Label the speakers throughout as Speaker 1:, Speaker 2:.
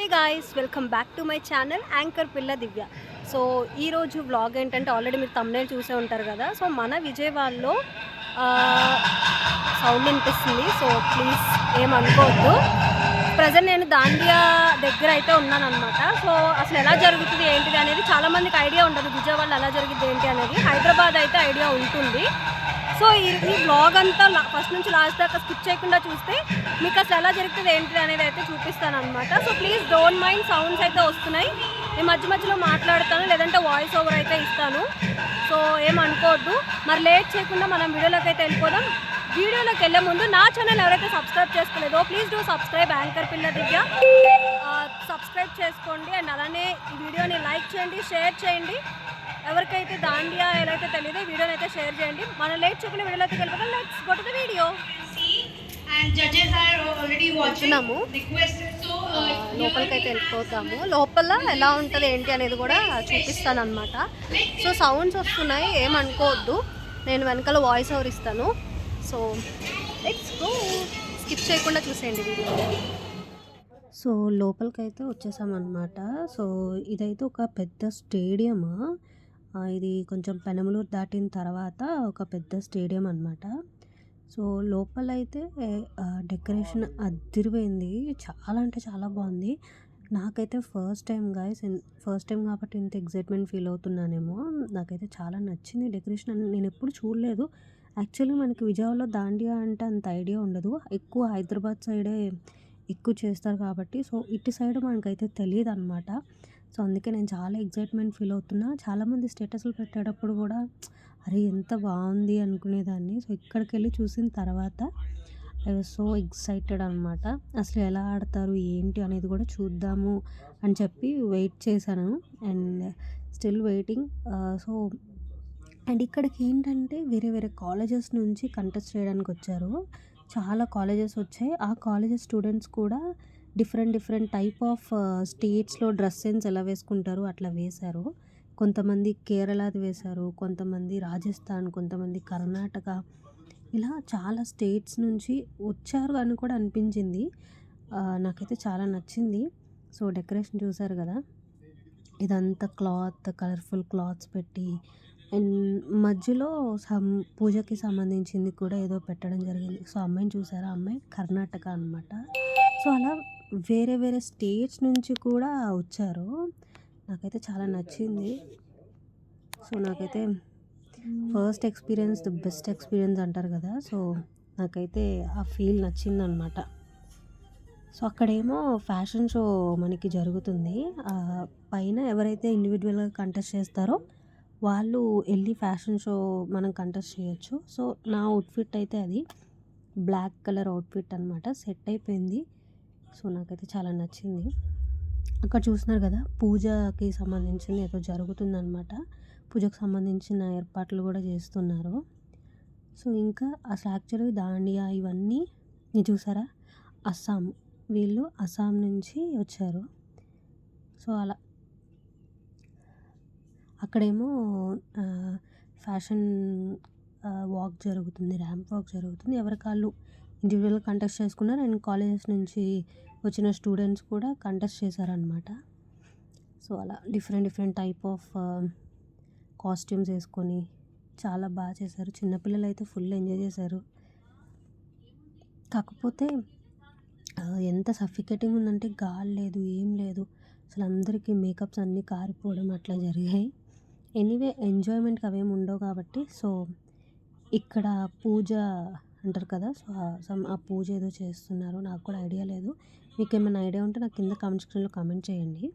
Speaker 1: Hey guys, welcome back to my channel anchor పిల్ల దివ్య. So ఈరోజు vlog ఏంటంటే already మీరు తమ్నేల్ చూసే ఉంటారు కదా. సో మన విజయవాడలో సౌండ్ వినిపిస్తుంది, సో ప్లీజ్ ఏమనుకోవద్దు. ప్రజెంట్ నేను దాండియా దగ్గర అయితే ఉన్నాను అనమాట. సో అసలు ఎలా జరుగుతుంది ఏంటిది అనేది చాలామందికి ఐడియా ఉండదు. విజయవాడలో ఎలా జరిగింది ఏంటి అనేది హైదరాబాద్ అయితే ఐడియా ఉంటుంది. సో ఈ వ్లాగ్ అంతా ఫస్ట్ నుంచి లాస్ట్ దాకా స్కిప్ చేయకుండా చూస్తే మీకు అసలు ఎలా జరుగుతుంది ఏంటి అనేది అయితే చూపిస్తాను అనమాట. So please don't mind, sounds అయితే వస్తున్నాయి, నేను మధ్య మధ్యలో మాట్లాడతాను, లేదంటే వాయిస్ ఓవర్ అయితే ఇస్తాను. సో ఏమనుకోవద్దు. మరి లేట్ చేయకుండా మనం వీడియోలోకి అయితే వెళ్ళిపోదాం. వీడియోలోకి వెళ్ళే ముందు నా ఛానల్ ఎవరైతే సబ్స్క్రైబ్ చేసుకోలేదో ప్లీజ్ డూ సబ్స్క్రైబ్ యాంకర్ పిల్ల దివ్య. సబ్స్క్రైబ్ చేసుకోండి అండ్ అలానే ఈ వీడియోని లైక్ చేయండి, షేర్ చేయండి. ఎవరికైతే దాండియా ఎలా అయితే తెలియదో వీడియోని అయితే షేర్ చేయండి. మనం లేట్ చేయకుండా వీడియోలోకి వెళ్ళిపోతాం. Let's go to the video. వచ్చినాము, లోపలికి అయితే వెళ్ళిపోతాము. లోపల ఎలా ఉంటుంది ఏంటి అనేది కూడా చూపిస్తాను అనమాట. సో సౌండ్స్ వస్తున్నాయి, ఏమనుకోవద్దు, నేను వెనకాల వాయిస్ ఓవర్ ఇస్తాను. సో లెట్స్ గో, స్కిప్ చేయకుండా చూసేయండి వీడియో. సో లోపలికైతే వచ్చేసామన్నమాట. సో ఇదైతే ఒక పెద్ద స్టేడియం. ఇది కొంచెం పెనమలూరు దాటిన తర్వాత ఒక పెద్ద స్టేడియం అనమాట. సో లోపలైతే డెకరేషన్ అదిరిపోయింది, చాలా అంటే చాలా బాగుంది. నాకైతే first time guys, first time కాబట్టి ఇంత ఎగ్జైట్మెంట్ ఫీల్ అవుతున్నానేమో. నాకైతే చాలా నచ్చింది డెకరేషన్. నేను ఎప్పుడు చూడలేదు యాక్చువల్లీ. మనకి విజయవాడలో దాండియా అంటే అంత ఐడియా ఉండదు, ఎక్కువ హైదరాబాద్ సైడే ఎక్కువ చేస్తారు కాబట్టి. సో ఇటు సైడ్ మనకైతే తెలియదు అనమాట. సో అందుకే నేను చాలా ఎగ్జైట్మెంట్ ఫీల్ అవుతున్నా. చాలామంది స్టేటస్లు పెట్టేటప్పుడు కూడా అరే ఎంత బాగుంది అనుకునేదాన్ని. సో ఇక్కడికి వెళ్ళి చూసిన తర్వాత ఐ వాజ్ సో ఎక్సైటెడ్ అనమాట. అసలు ఎలా ఆడతారు ఏంటి అనేది కూడా చూద్దాము అని చెప్పి వెయిట్ చేశాను and still waiting. So and ఇక్కడికి ఏంటంటే వేరే వేరే కాలేజెస్ నుంచి కంటెస్ట్ చేయడానికి వచ్చారు. చాలా కాలేజెస్ వచ్చాయి. ఆ కాలేజెస్ స్టూడెంట్స్ కూడా డిఫరెంట్ టైప్ ఆఫ్ స్టేట్స్లో డ్రెస్ సెన్స్ ఎలా వేసుకుంటారు అట్లా వేశారు. కొంతమంది కేరళది వేశారు, కొంతమంది రాజస్థాన్, కొంతమంది కర్ణాటక, ఇలా చాలా స్టేట్స్ నుంచి వచ్చారు అని కూడా అనిపించింది. నాకైతే చాలా నచ్చింది. సో డెకరేషన్ చూసారు కదా, ఇదంతా క్లాత్, కలర్ఫుల్ క్లాత్స్ పెట్టి అండ్ మధ్యలో పూజకి సంబంధించింది కూడా ఏదో పెట్టడం జరిగింది. సో అమ్మాయిని చూసారా, అమ్మాయి కర్ణాటక అనమాట. సో అలా వేరే వేరే స్టేట్స్ నుంచి కూడా వచ్చారు. నాకైతే చాలా నచ్చింది. సో నాకైతే first experience the best experience అంటారు కదా. సో నాకైతే ఆ ఫీల్ నచ్చిందనమాట. సో అక్కడేమో ఫ్యాషన్ షో మనకి జరుగుతుంది. పైన ఎవరైతే ఇండివిజువల్గా కంటెస్ట్ చేస్తారో వాళ్ళు వెళ్ళి ఫ్యాషన్ షో మనం కంటెస్ట్ చేయొచ్చు. సో నా అవుట్ఫిట్ అయితే అది బ్లాక్ కలర్ అవుట్ఫిట్ అనమాట, సెట్ అయిపోయింది. సో నాకైతే చాలా నచ్చింది. అక్కడ చూస్తున్నారు కదా, పూజకి సంబంధించింది ఏదో జరుగుతుందన్నమాట. పూజకు సంబంధించిన ఏర్పాట్లు కూడా చేస్తున్నారు. సో ఇంకా అసలు యాక్చువల్గా దాండియా ఇవన్నీ చూసారా, అస్సాం, వీళ్ళు అస్సాం నుంచి వచ్చారు. సో అలా అక్కడేమో ఫ్యాషన్ వాక్ జరుగుతుంది, ర్యాంప్ వాక్ జరుగుతుంది. ఎవరికాళ్ళు ఇండివిజువల్గా కంటెస్ట్ చేసుకున్నారు అండ్ కాలేజెస్ నుంచి వచ్చిన స్టూడెంట్స్ కూడా కంటెస్ట్ చేశారనమాట. సో అలా డిఫరెంట్ టైప్ ఆఫ్ కాస్ట్యూమ్స్ వేసుకొని చాలా బాగా చేశారు. చిన్నపిల్లలు అయితే ఫుల్ ఎంజాయ్ చేశారు. కాకపోతే ఎంత సఫికేటింగ్ ఉందంటే గాలి లేదు, ఏం లేదు, అసలు అందరికీ మేకప్స్ అన్నీ కారిపోవడం అట్లా జరిగాయి. ఎనీవే ఎంజాయ్మెంట్కి అవేమి ఉండవు కాబట్టి. సో ఇక్కడ పూజ అంటారు కదా, సో ఆ పూజ ఏదో చేస్తున్నారు, నాకు కూడా ఐడియా లేదు. మీకు ఏమైనా ఐడియా ఉంటే నాకు కింద కామెంట్ సెక్షన్లో కామెంట్ చేయండి.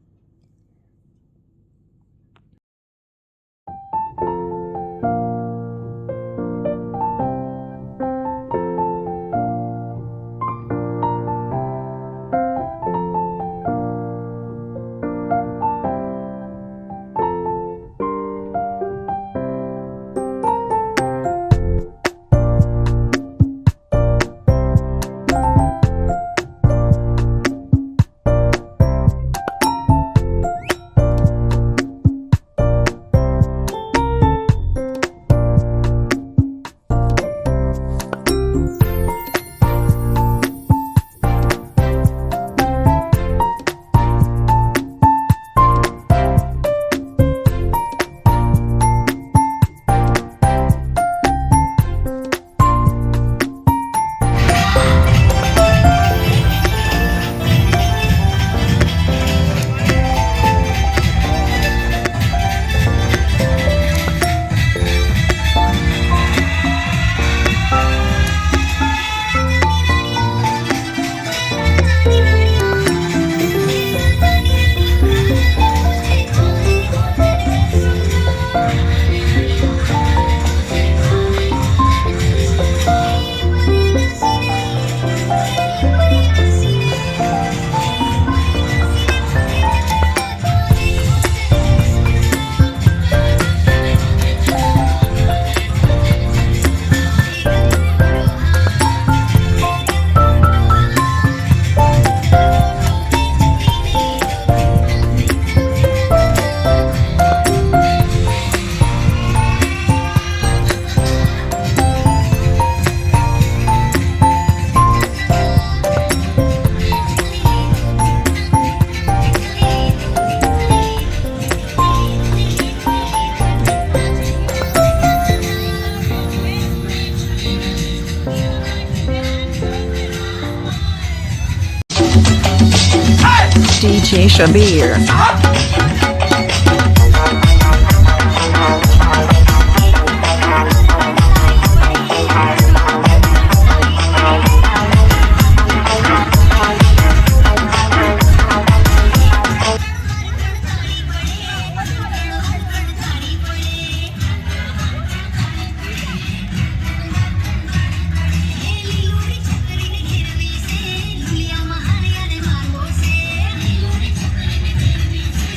Speaker 2: DJ Shabir.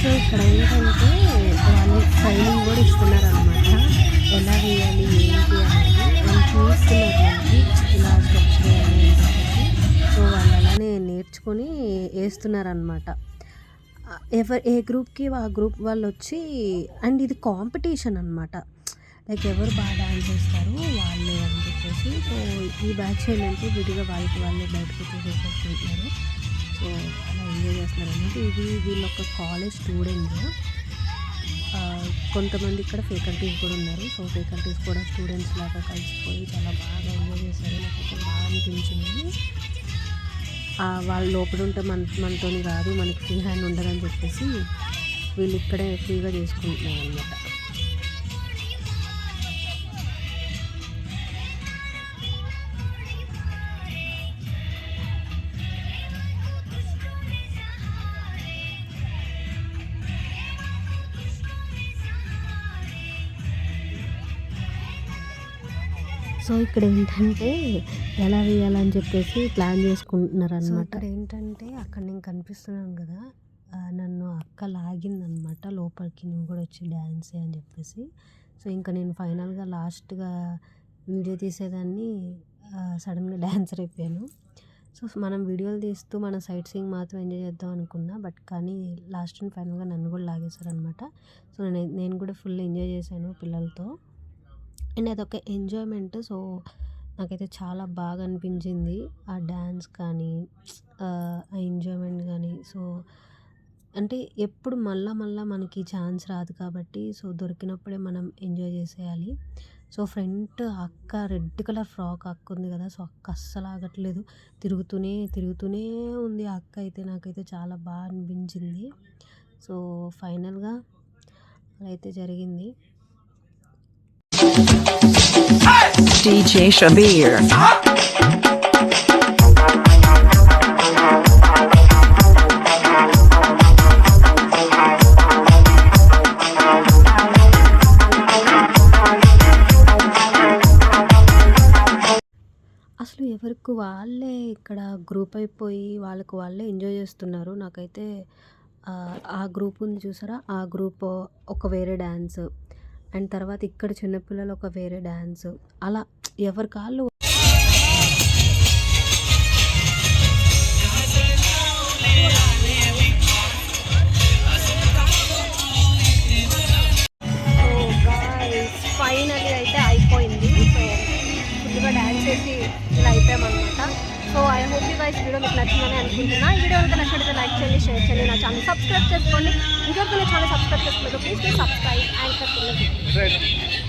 Speaker 1: సో ఇక్కడ ఏంటంటే వాళ్ళు ట్రైనింగ్ కూడా ఇస్తున్నారు అనమాట, ఎలా వేయాలి ఏంటి అనేది వాళ్ళు చూస్తున్నారు మనకి, ఇలా స్టెప్స్ వేయాలి అని చెప్పేసి. సో వాళ్ళు అలానే నేర్చుకొని వేస్తున్నారనమాట. ఏ గ్రూప్కి ఆ గ్రూప్ వాళ్ళు వచ్చి, అండ్ ఇది కాంపిటీషన్ అనమాట, లైక్ ఎవరు బాగా డాన్స్ చేస్తారు వాళ్ళే అని చెప్పేసి. సో ఈ బ్యాచ్ ఏంటంటే విడిగా వాళ్ళకి వాళ్ళే బయటకు చూసేసుకుంటున్నారు. సో అలా ఎంజాయ్ చేస్తున్నారు అన్నమాట. ఇది వీళ్ళు ఒక కాలేజ్ స్టూడెంట్స్, కొంతమంది ఇక్కడ ఫ్యాకల్టీస్ కూడా ఉన్నారు. సో ఫ్యాకల్టీస్ కూడా స్టూడెంట్స్ లాగా కలిసిపోయి చాలా బాగా ఎంజాయ్ చేశారు. నాకైతే బాగా అనిపించింది. వాళ్ళు లోపల ఉంటే మనతోని కాదు, మనకి ఫ్రీ హ్యాండ్ ఉండదని చెప్పేసి వీళ్ళు ఇక్కడే ఫ్రీగా చేసుకుంటున్నారు అన్నమాట. సో ఇక్కడ ఏంటంటే ఎలా వేయాలని చెప్పేసి ప్లాన్ చేసుకుంటున్నారు అనమాట. ఇక్కడ ఏంటంటే అక్కడ నేను కనిపిస్తున్నాను కదా, నన్ను అక్క లాగిందనమాట లోపలికి, నువ్వు కూడా వచ్చి డ్యాన్స్ అని చెప్పేసి. సో ఇంకా నేను ఫైనల్గా లాస్ట్గా వీడియో తీసేదాన్ని సడన్గా డ్యాన్సర్ అయిపోయాను. సో మనం వీడియోలు తీస్తూ మన సైట్ సీయింగ్ మాత్రం ఎంజాయ్ చేద్దాం అనుకున్నా, బట్ కానీ లాస్ట్ అండ్ ఫైనల్గా నన్ను కూడా లాగేశారనమాట. సో నేను కూడా ఫుల్ ఎంజాయ్ చేశాను పిల్లలతో, అండ్ అదొక ఎంజాయ్మెంట్. సో నాకైతే చాలా బాగా అనిపించింది ఆ డ్యాన్స్ కానీ ఆ ఎంజాయ్మెంట్ కానీ. సో అంటే ఎప్పుడు మళ్ళా మనకి ఛాన్స్ రాదు కాబట్టి, సో దొరికినప్పుడే మనం ఎంజాయ్ చేసేయాలి. సో ఫ్రంట్ అక్క రెడ్ కలర్ ఫ్రాక్ అక్క ఉంది కదా, సో అక్క అస్సలు ఆగట్లేదు, తిరుగుతూనే ఉంది ఆ అక్క అయితే. నాకైతే చాలా బాగా అనిపించింది. సో ఫైనల్గా అలా అయితే జరిగింది.
Speaker 2: DJ Shabir.
Speaker 1: అసలు ఎవరికి వాళ్ళే ఇక్కడ గ్రూప్ అయిపోయి వాళ్ళకి వాళ్ళే ఎంజాయ్ చేస్తున్నారు. నాకైతే ఆ గ్రూప్ ఉంది చూసారా, ఆ గ్రూప్ ఒక వేరే డ్యాన్స్, అండ్ తర్వాత ఇక్కడ చిన్నపిల్లలు ఒక వేరే డ్యాన్స్, అలా ఎవరి కాళ్ళు ఫైనలీ అయితే అయిపోయింది. సో ఫుల్గా డ్యాన్స్ చేసి ఇలా అయిపోయామన్నమాట. So I hope you guys video మీకు నచ్చిందని అనుకుంటున్నా. ఈ వీడియో కనుక నచ్చినట్లయితే లైక్ చేయండి, షేర్ చేయండి, నా ఛానల్ సబ్స్క్రైబ్ చేసుకోండి. ఇంకొకరు నా ఛానల్ సబ్స్క్రైబ్ చేసుకోలేదు, ప్లీజ్ సబ్స్క్రైబ్ అండ్